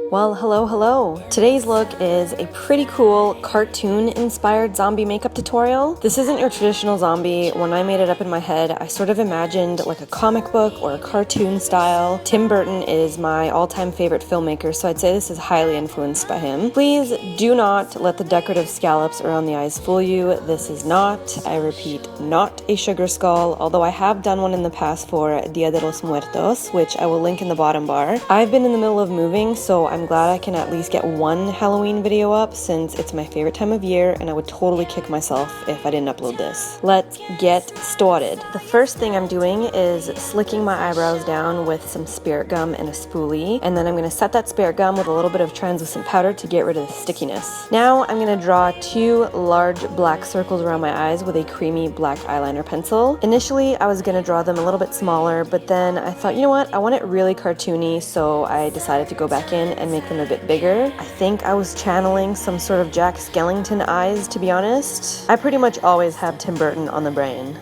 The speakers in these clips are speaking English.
Well, hello. Today's look is a pretty cool cartoon-inspired zombie makeup tutorial. This isn't your traditional zombie. When I made it up in my head, I sort of imagined like a comic book or a cartoon style. Tim Burton is my all-time favorite filmmaker, so I'd say this is highly influenced by him. Please do not let the decorative scallops around the eyes fool you. This is not, I repeat, not a sugar skull, although I have done one in the past for Dia de los Muertos, which I will link in the bottom bar. I've been in the middle of moving, so I'm glad I can at least get one Halloween video up since it's my favorite time of year and I would totally kick myself if I didn't upload this. Let's get started. The first thing I'm doing is slicking my eyebrows down with some spirit gum and a spoolie, and then I'm going to set that spirit gum with a little bit of translucent powder to get rid of the stickiness. Now I'm going to draw two large black circles around my eyes with a creamy black eyeliner pencil. Initially I was going to draw them a little bit smaller, but then I thought, you know what, I want it really cartoony, so I decided to go back in and make them a bit bigger. I think I was channeling some sort of Jack Skellington eyes, to be honest. I pretty much always have Tim Burton on the brain.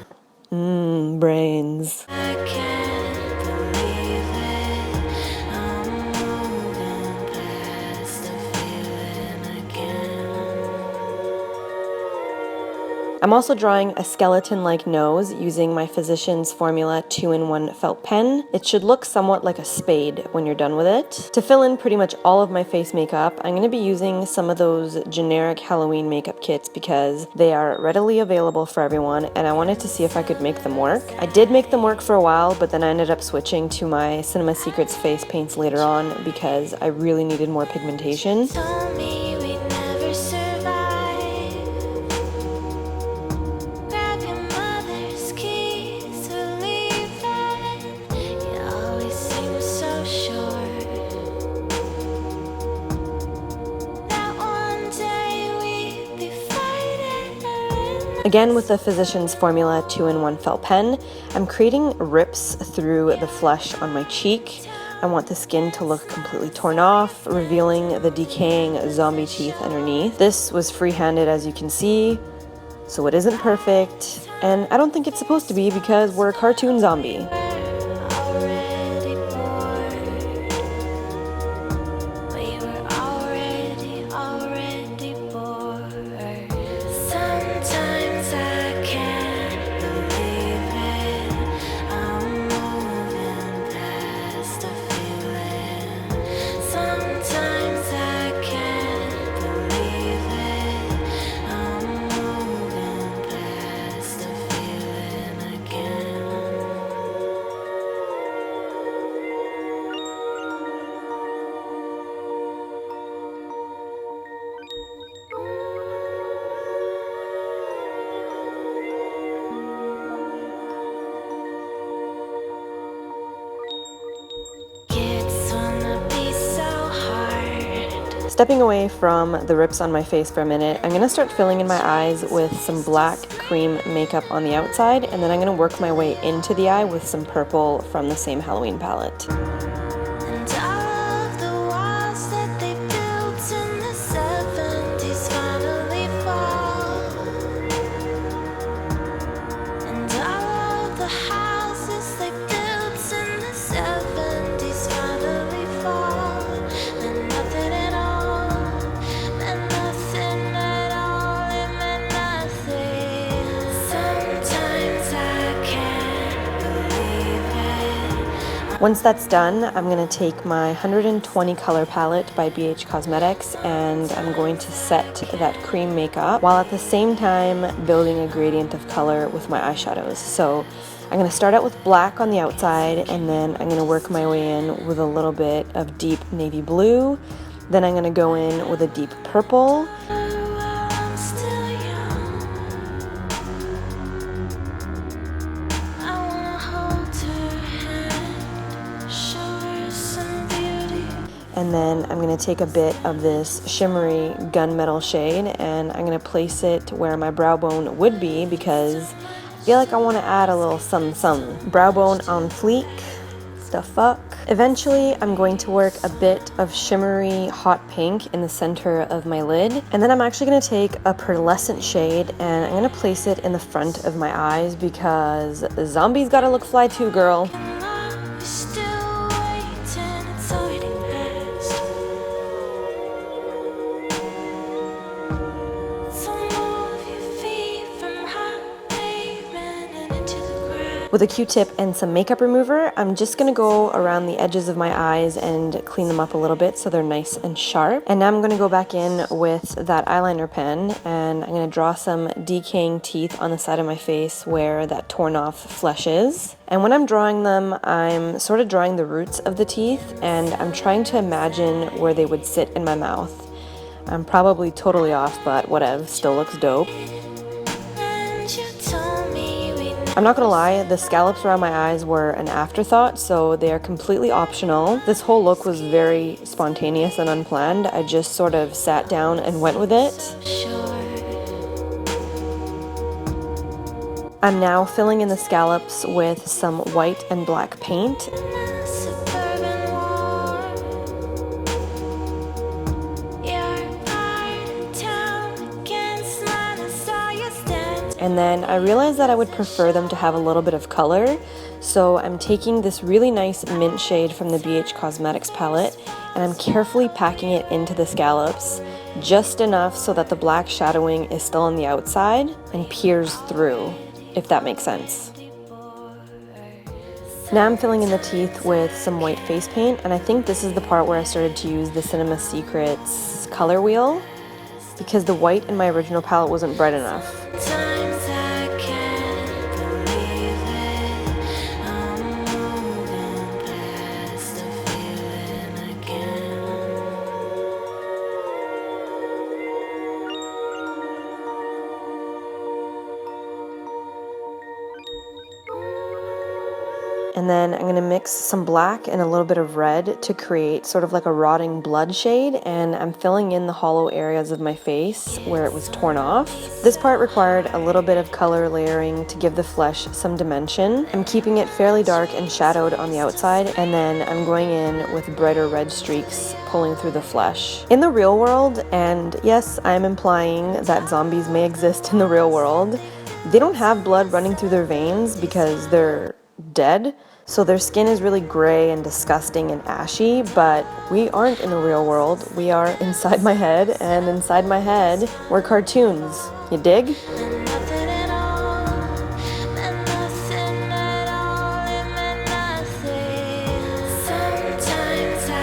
Brains. I'm also drawing a skeleton-like nose using my Physicians Formula 2-in-1 felt pen. It should look somewhat like a spade when you're done with it. To fill in pretty much all of my face makeup, I'm going to be using some of those generic Halloween makeup kits because they are readily available for everyone, and I wanted to see if I could make them work. I did make them work for a while, but then I ended up switching to my Cinema Secrets face paints later on because I really needed more pigmentation. Again, with the Physicians Formula 2-in-1 felt pen, I'm creating rips through the flesh on my cheek. I want the skin to look completely torn off, revealing the decaying zombie teeth underneath. This was free-handed, as you can see, so it isn't perfect, and I don't think it's supposed to be because we're a cartoon zombie. Stepping away from the rips on my face for a minute, I'm going to start filling in my eyes with some black cream makeup on the outside, and then I'm going to work my way into the eye with some purple from the same Halloween palette. Once that's done, I'm going to take my 120 color palette by BH Cosmetics and I'm going to set that cream makeup while at the same time building a gradient of color with my eyeshadows. So I'm going to start out with black on the outside and then I'm going to work my way in with a little bit of deep navy blue. Then I'm going to go in with a deep purple. And then I'm going to take a bit of this shimmery gunmetal shade and I'm going to place it where my brow bone would be because I feel like I want to add a little something. Brow bone on fleek. The fuck? Eventually, I'm going to work a bit of shimmery hot pink in the center of my lid. And then I'm actually going to take a pearlescent shade and I'm going to place it in the front of my eyes because the zombies gotta look fly too, girl. With a Q-tip and some makeup remover, I'm just gonna go around the edges of my eyes and clean them up a little bit so they're nice and sharp. And now I'm gonna go back in with that eyeliner pen and I'm gonna draw some decaying teeth on the side of my face where that torn off flesh is. And when I'm drawing them, I'm sort of drawing the roots of the teeth and I'm trying to imagine where they would sit in my mouth. I'm probably totally off, but whatever, still looks dope. I'm not gonna lie, the scallops around my eyes were an afterthought, so they are completely optional. This whole look was very spontaneous and unplanned. I just sort of sat down and went with it. I'm now filling in the scallops with some white and black paint. And then I realized that I would prefer them to have a little bit of color, so I'm taking this really nice mint shade from the BH Cosmetics palette and I'm carefully packing it into the scallops, just enough so that the black shadowing is still on the outside and peers through, if that makes sense. Now I'm filling in the teeth with some white face paint, and I think this is the part where I started to use the Cinema Secrets color wheel, because the white in my original palette wasn't bright enough. And then I'm going to mix some black and a little bit of red to create sort of like a rotting blood shade, and I'm filling in the hollow areas of my face where it was torn off. This part required a little bit of color layering to give the flesh some dimension. I'm keeping it fairly dark and shadowed on the outside, and then I'm going in with brighter red streaks pulling through the flesh. In the real world, and yes, I'm implying that zombies may exist in the real world, they don't have blood running through their veins because they're dead, so their skin is really gray and disgusting and ashy, but we aren't in the real world. We are inside my head, and inside my head we're cartoons. You dig?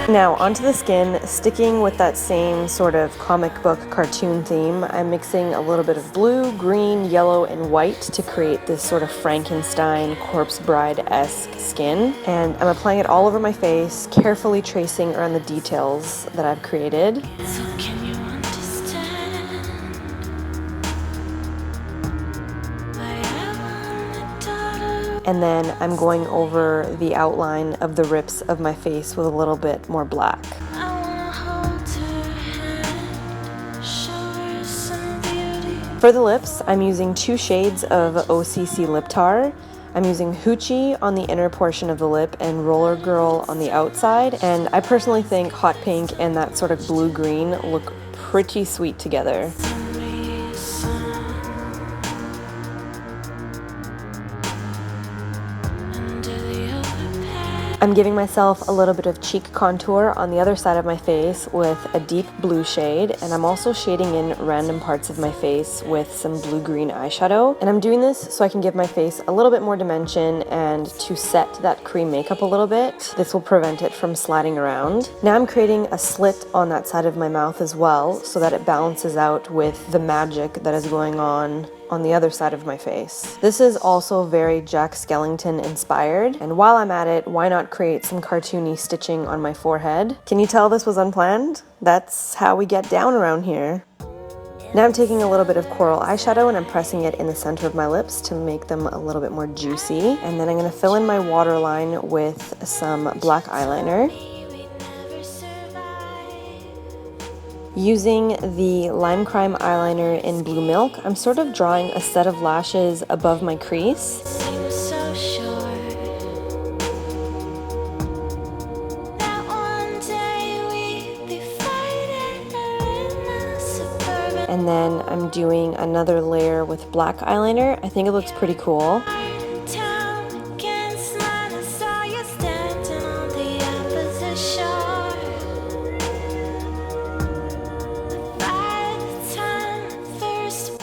Now onto the skin, sticking with that same sort of comic book cartoon theme, I'm mixing a little bit of blue, green, yellow, and white to create this sort of Frankenstein corpse bride-esque skin. And I'm applying it all over my face, carefully tracing around the details that I've created. And then I'm going over the outline of the rips of my face with a little bit more black. For the lips, I'm using 2 shades of OCC Lip Tar. I'm using Hoochie on the inner portion of the lip and Roller Girl on the outside. And I personally think hot pink and that sort of blue-green look pretty sweet together. I'm giving myself a little bit of cheek contour on the other side of my face with a deep blue shade, and I'm also shading in random parts of my face with some blue-green eyeshadow. And I'm doing this so I can give my face a little bit more dimension and to set that cream makeup a little bit. This will prevent it from sliding around. Now I'm creating a slit on that side of my mouth as well so that it balances out with the magic that is going on the other side of my face. This is also very Jack Skellington inspired, and while I'm at it, why not create some cartoony stitching on my forehead? Can you tell this was unplanned? That's how we get down around here. Now I'm taking a little bit of coral eyeshadow and I'm pressing it in the center of my lips to make them a little bit more juicy. And then I'm going to fill in my waterline with some black eyeliner. Using the Lime Crime eyeliner in Blue Milk, I'm sort of drawing a set of lashes above my crease. And then I'm doing another layer with black eyeliner. I think it looks pretty cool.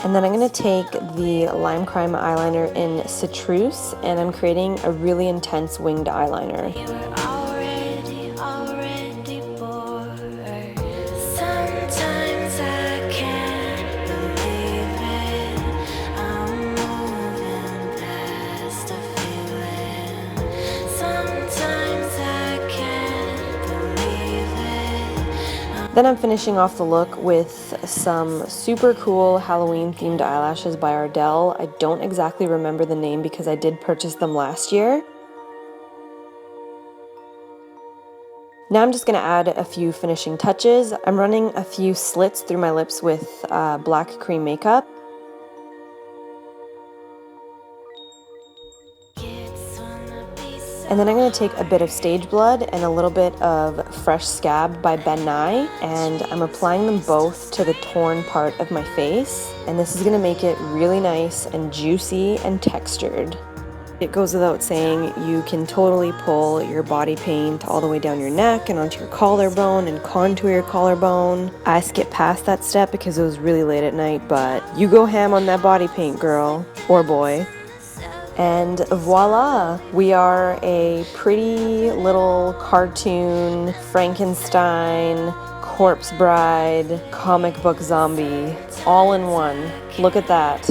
And then I'm going to take the Lime Crime eyeliner in Citrus, and I'm creating a really intense winged eyeliner. Then I'm finishing off the look with some super cool Halloween themed eyelashes by Ardell. I don't exactly remember the name because I did purchase them last year. Now I'm just going to add a few finishing touches. I'm running a few slits through my lips with black cream makeup. And then I'm going to take a bit of Stage Blood and a little bit of Fresh Scab by Nye, and I'm applying them both to the torn part of my face. And this is going to make it really nice and juicy and textured. It goes without saying, you can totally pull your body paint all the way down your neck and onto your collarbone and contour your collarbone. I skipped past that step because it was really late at night, but you go ham on that body paint, girl or boy. And voila, we are a pretty little cartoon, Frankenstein, corpse bride, comic book zombie, all in one. Look at that.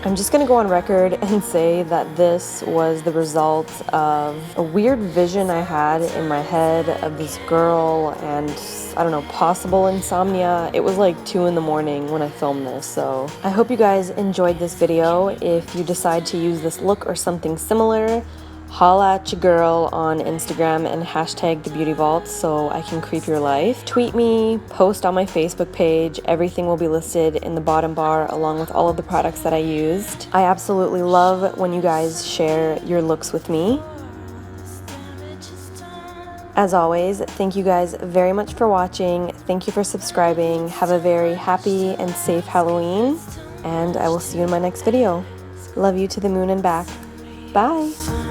I'm just gonna go on record and say that this was the result of a weird vision I had in my head of this girl and, I don't know, possible insomnia. It was like 2 in the morning when I filmed this, so I hope you guys enjoyed this video. If you decide to use this look or something similar, holla at your girl on Instagram and hashtag thebeautyvault so I can creep your life. Tweet me, post on my Facebook page. Everything will be listed in the bottom bar along with all of the products that I used. I absolutely love when you guys share your looks with me. As always, thank you guys very much for watching. Thank you for subscribing. Have a very happy and safe Halloween, and I will see you in my next video. Love you to the moon and back. Bye!